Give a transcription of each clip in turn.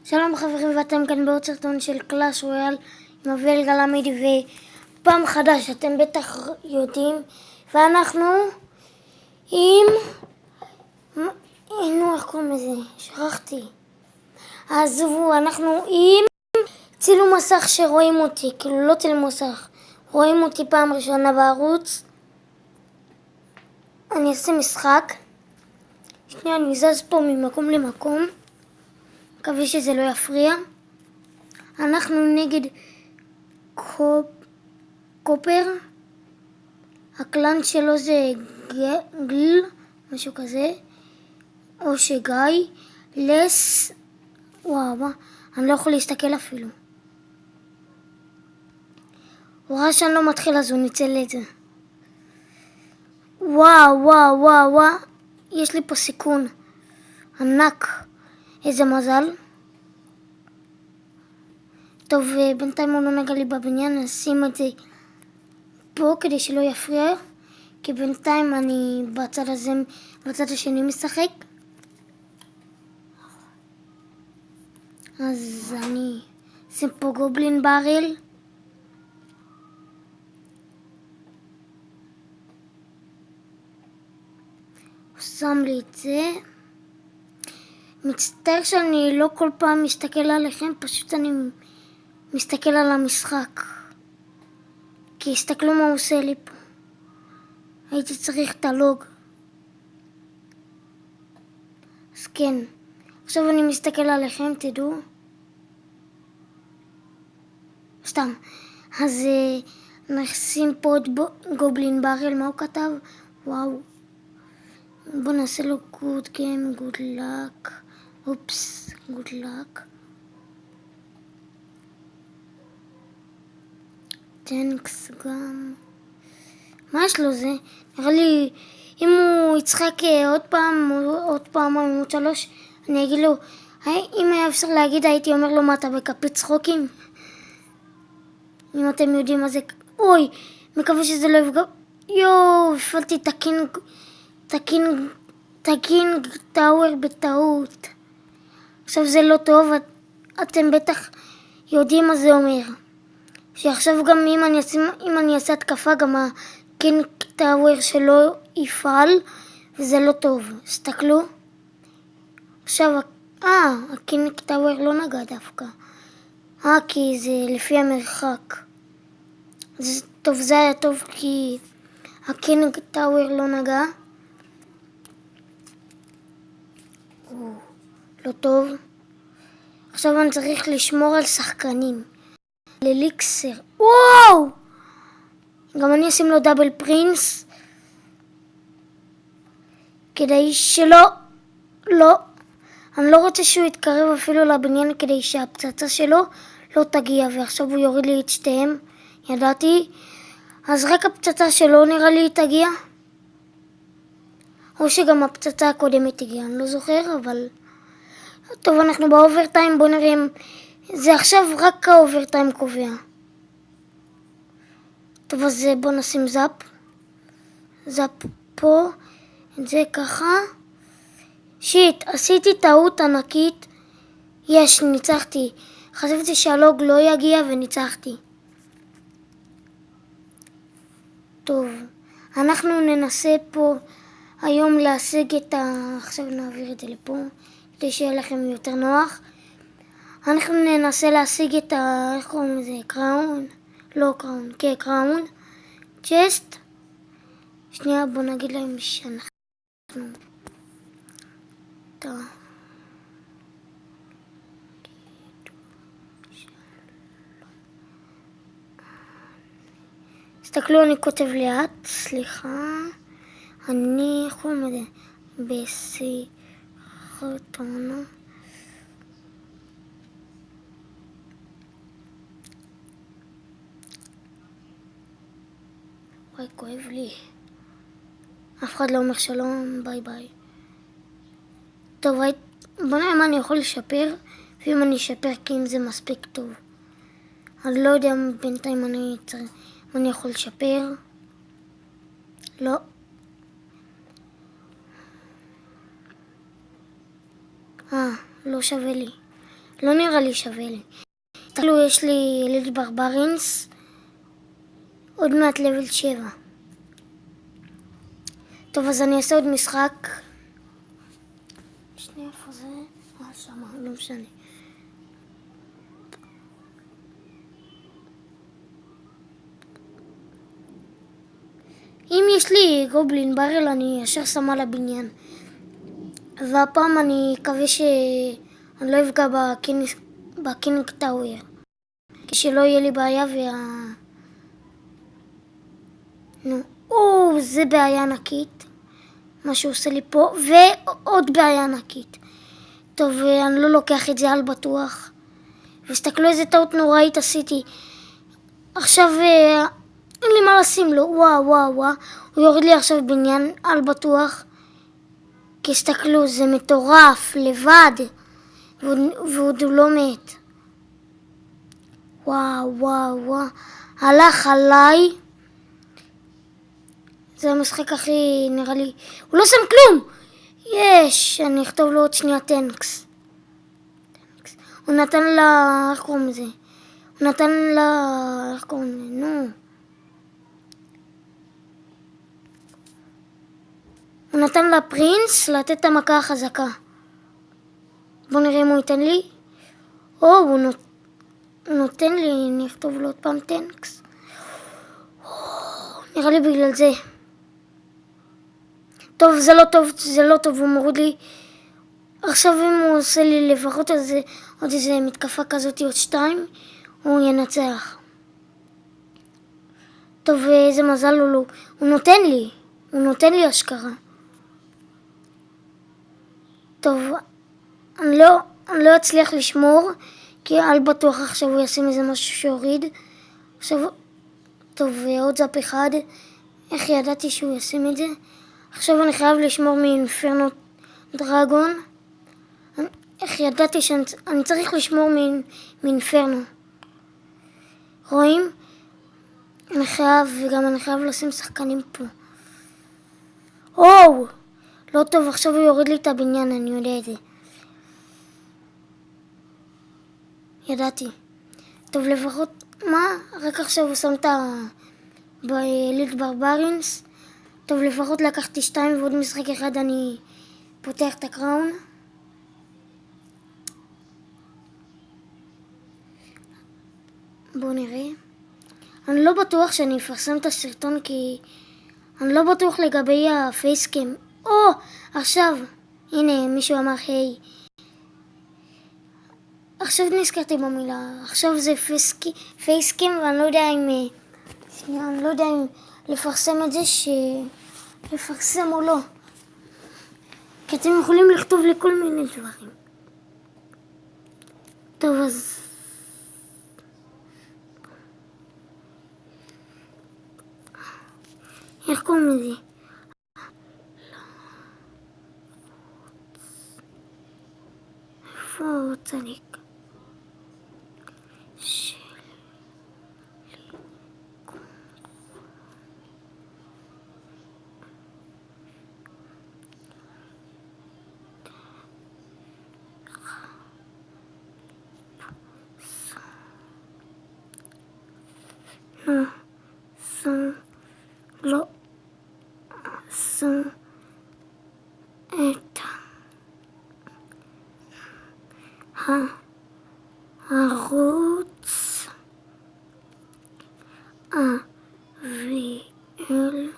שלום חברים, ואתם כאן בעוד סרטון של קלאש רויאל עם אביאל גלמיד, ופעם חדש, אתם בטח יודעים, ואנחנו עם... איך קוראים לזה? שכחתי. עזבו, אנחנו עם צילום מסך שרואים אותי, כאילו לא צילום מסך, רואים אותי פעם ראשונה בערוץ. אני אעשה משחק. שנייה, אני זז פה ממקום למקום, מקווה שזה לא יפריע. אנחנו נגד קופר, הקלאן שלו זה גל, משהו כזה, או שגיא, לס, וואו, אני לא יכול להסתכל אפילו. הוא ראה שאני לא מתחיל אז הוא ניצל את זה. וואו, וואו, וואו, וואו, יש לי פה סיכון ענק, איזה מזל. טוב, בינתיים הוא לא נגע לי בבניין, נשים את זה פה כדי שלא יפריע, כי בינתיים אני בצד הזה, בצד השני משחק. אז אני אשים פה גובלין ברל. הוא שם לי את זה. מצטער שאני לא כל פעם מסתכל עליכם, פשוט אני מסתכל על המשחק. כי הסתכלו מה הוא עושה לי פה. הייתי צריך את הלוג. אז כן. עכשיו אני מסתכל עליכם, תדעו. סתם. אז נשים פה עוד גובלין ברל, מה הוא כתב? וואו. בוא נעשה לו good game, good luck. אופס, good luck. תנקס גם. מה יש לו זה? נראה לי, אם הוא יצחק עוד פעם, עוד 3, אני אגיד לו, אם היה אפשר להגיד, הייתי אומר לו, מה אתה בקפית צחוקים? אם אתם יודעים מה זה, אוי, מקווה שזה לא יפגע. יואו, הפעלתי תקין טאוור בטעות. עכשיו זה לא טוב, אתם בטח יודעים מה זה אומר. שעכשיו גם אם אני אעשה התקפה, גם הקינג טאוור שלו יפעל, וזה לא טוב. הסתכלו. עכשיו, הקינג טאוור לא נגע דווקא. כי זה לפי המרחק. טוב, זה היה טוב כי הקינג טאוור לא נגע. לא טוב. עכשיו אני צריך לשמור על שחקנים. לליקסר. וואו! גם אני אשים לו דאבל פרינס. כדי שלא, אני לא רוצה שהוא יתקרב אפילו לבניין כדי שהפצצה שלו לא תגיע, ועכשיו הוא יוריד לי את שתיהם. ידעתי. אז רק הפצצה שלו נראה לי תגיע. או שגם הפצצה הקודמת תגיע, אני לא זוכר, אבל... טוב, אנחנו באוברטיים, בוא נראה אם... זה עכשיו רק האוברטיים קובע. טוב, אז בוא נשים זאפ. זאפ פה. את זה ככה. שיט, עשיתי טעות ענקית. ניצחתי. חשבתי שהלוג לא יגיע וניצחתי. טוב, אנחנו ננסה פה היום להשיג את עכשיו נעביר את זה לפה, כדי שיהיה לכם יותר נוח. אנחנו ננסה להשיג את איך קוראים לזה? קראון? לא קראון, כן, קראון. צ'סט. שנייה, בוא נגיד להם שאנחנו... טוב. תסתכלו, אני כותב לאט, סליחה. אני, איך קוראים לזה? בסרטון. וואי, כואב לי. אף אחד לא אומר שלום, ביי ביי. טוב, בוא נראה מה אני יכול לשפר, ואם אני אשפר כי אם זה מספיק טוב. אני לא יודע בינתיים מה אני יכול לשפר. לא. לא שווה לי. לא נראה לי שווה לי. תסתכלו, יש לי אליט ברברינס, עוד מעט לבל 7. טוב, אז אני אעשה עוד משחק. שנייה, איפה זה? שמה, לא משנה. אם יש לי גובלין ברל, אני ישר שמה לבניין. והפעם אני מקווה שאני לא אפגע בקינג טאוור. כשלא יהיה לי בעיה זה בעיה ענקית. מה שהוא עושה לי פה, ועוד בעיה ענקית. טוב, אני לא לוקח את זה על בטוח. וסתכלו איזה טעות נוראית עשיתי. עכשיו אין לי מה לשים לו. וואו. הוא יוריד לי עכשיו בניין על בטוח. כי הסתכלו, זה מטורף, לבד. ועוד הוא לא מת. וואו. הלך עליי. זה המשחק הכי נראה לי. הוא לא שם כלום! אני אכתוב לו עוד שנייה טנקס. הוא נתן לה... איך קוראים לזה? הוא נתן לה... איך קוראים לזה? נו. הוא נתן לה פרינס לתת את המכה החזקה. בוא נראה אם הוא ייתן לי. הוא נותן לי, אני אכתוב לו עוד פעם טנקס. נראה לי בגלל זה. טוב, זה לא טוב, הוא מוריד לי. עכשיו אם הוא עושה לי לפחות עוד איזה מתקפה כזאת עוד 2, הוא ינצח. טוב, איזה מזל לו לא. הוא נותן לי אשכרה. טוב, אני לא אצליח לשמור, כי על בטוח עכשיו הוא ישים איזה משהו שיוריד. עכשיו, טוב, עוד זאפ אחד. איך ידעתי שהוא ישים את זה? עכשיו אני חייב לשמור מאינפרנו דרגון. איך ידעתי שאני צריך לשמור מאינפרנו. רואים? אני חייב לשים שחקנים פה. לא טוב, עכשיו הוא יוריד לי את הבניין, אני יודע את זה. ידעתי. טוב, לפחות, מה? רק עכשיו הוא שם את באליט ברברינס. טוב, לפחות לקחתי 2 ועוד משחק אחד אני פותח את הקראון. בואו נראה. אני לא בטוח שאני אפרסם את הסרטון כי אני לא בטוח לגבי הפייסקאם. עכשיו, הנה מישהו אמר היי. עכשיו נזכרתי במילה. עכשיו זה פייסקאם ואני לא יודע אם לפרסם את זה לפרסם או לא. כי אתם יכולים לכתוב לי כל מיני דברים. טוב, אז איך קוראים לזה? איפה הוא צדיק? לא שם את הערוץ אביאל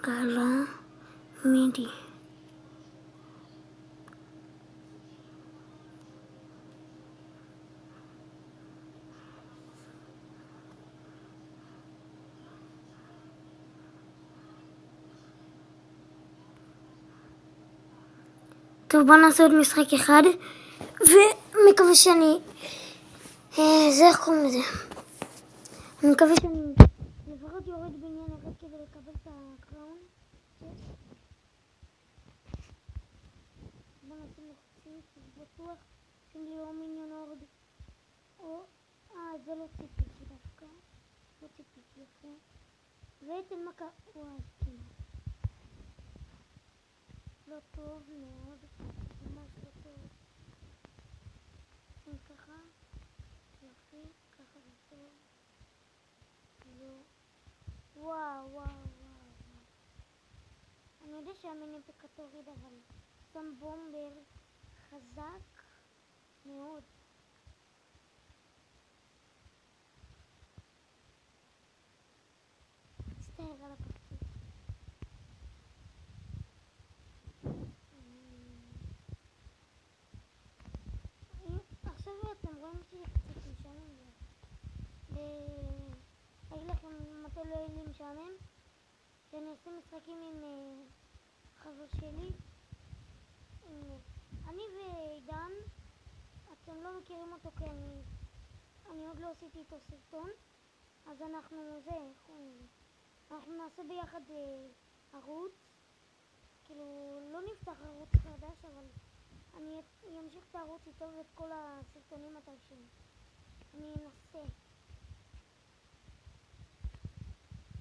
גלה מידי. טוב, בוא נעשה עוד משחק אחד, ומקווה שאני... זה איך קוראים לזה? אני מקווה שאני לפחות יורד בעניין אחד כדי לקבל את הקראון. בוא נשים לחצים, בטוח שים לי או מיניון אורד, זה לא ציפיתי דווקא, לא ציפיתי יפה. ואתן מכה, כמעט. לא טוב מאוד, ממש שהמיניפיקה תוריד, אבל שם בומבר חזק מאוד. מצטער על הפרצוף. עכשיו אתם רואים שזה קצת משעמם לי. אגיד לכם מתי לא יהיה לי משעמם? שאני עושה משחקים עם חבר שלי. אני ועידן, אתם לא מכירים אותו כי אני עוד לא עשיתי איתו סרטון, אז אנחנו נעשה ביחד ערוץ, כאילו לא נפתח ערוץ חדש, אבל אני אמשיך את הערוץ איתו ואת כל הסרטונים מתישהו. אני אנסה.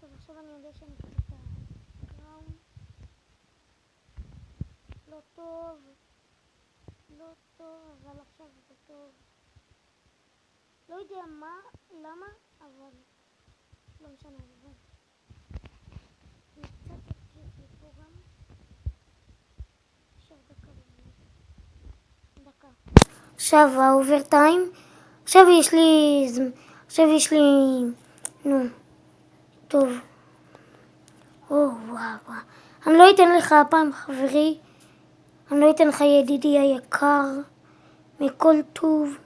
טוב, עכשיו אני יודע שאני אקבל את הקראון. לא טוב, אבל עכשיו זה טוב. לא יודע למה, אבל לא משנה, אבל אני קצת אתקיף לי פה גם. עכשיו דקה. עכשיו האוברטיים. עכשיו יש לי, טוב. וואו. אני לא אתן לך הפעם חברי. אני לא אתן לך ידידי היקר. מכל טוב.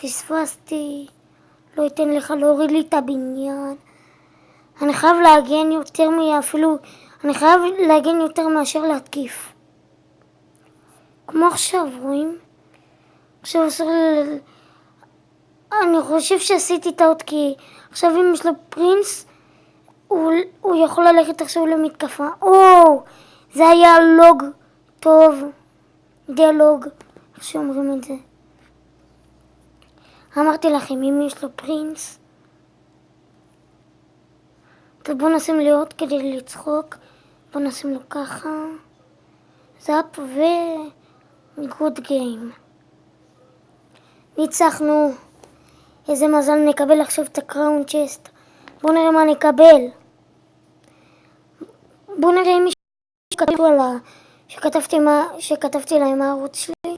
פספסתי. לא אתן לך להוריד לי את הבניין. אני חייב להגן יותר מאשר להתקיף. כמו עכשיו, רואים? עכשיו אני חושב שעשיתי טעות כי עכשיו אם יש לו פרינס, הוא יכול ללכת עכשיו למתקפה. זה היה לוג טוב. דיאלוג, איך שאומרים את זה. אמרתי לכם, אם יש לו פרינס, אז בואו נשים לי עוד כדי לצחוק. בואו נשים לו ככה. זאפ וגוד גיים. ניצחנו. איזה מזל, נקבל עכשיו את הקראון צ'סט. בואו נראה מה נקבל. בואו נראה אם שכתבו שכתבתי להם הערוץ שלי.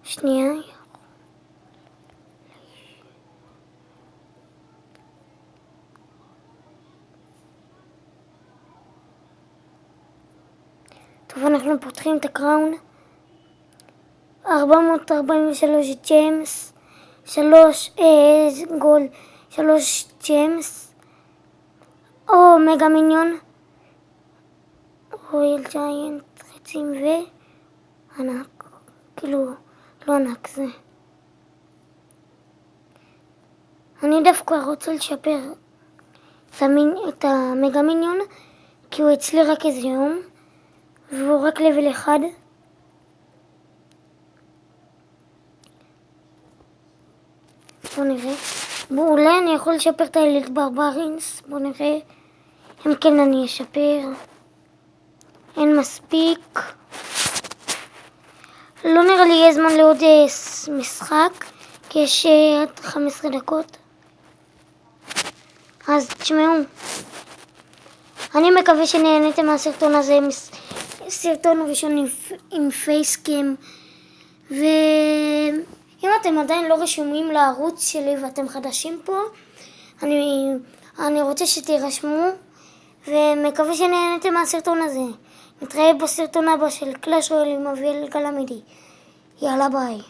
שנייה. טוב, אנחנו פותחים את הקראון. 443 ג'יימס, 3 גול, 3 ג'יימס, מגה מיניון, רויאל ג'יינט, חצים וענק, כאילו לא ענק זה. אני דווקא רוצה לשפר את המגה מיניון, כי הוא אצלי רק איזה יום, והוא רק לבל 1. בואו נראה. אולי אני יכול לשפר את האליט ברברינס. בואו נראה. אם כן אני אשפר. אין מספיק. לא נראה לי יהיה זמן לעוד משחק, כי יש עד 15 דקות. אז תשמעו. אני מקווה שנהניתם מהסרטון הזה. סרטון ראשון עם פייסקאם. אם אתם עדיין לא רשומים לערוץ שלי ואתם חדשים פה, אני רוצה שתירשמו, ומקווה שנהנתם מהסרטון הזה. נתראה בסרטון הבא של קלאש רויאל עם אביאל גלמידי. יאללה ביי.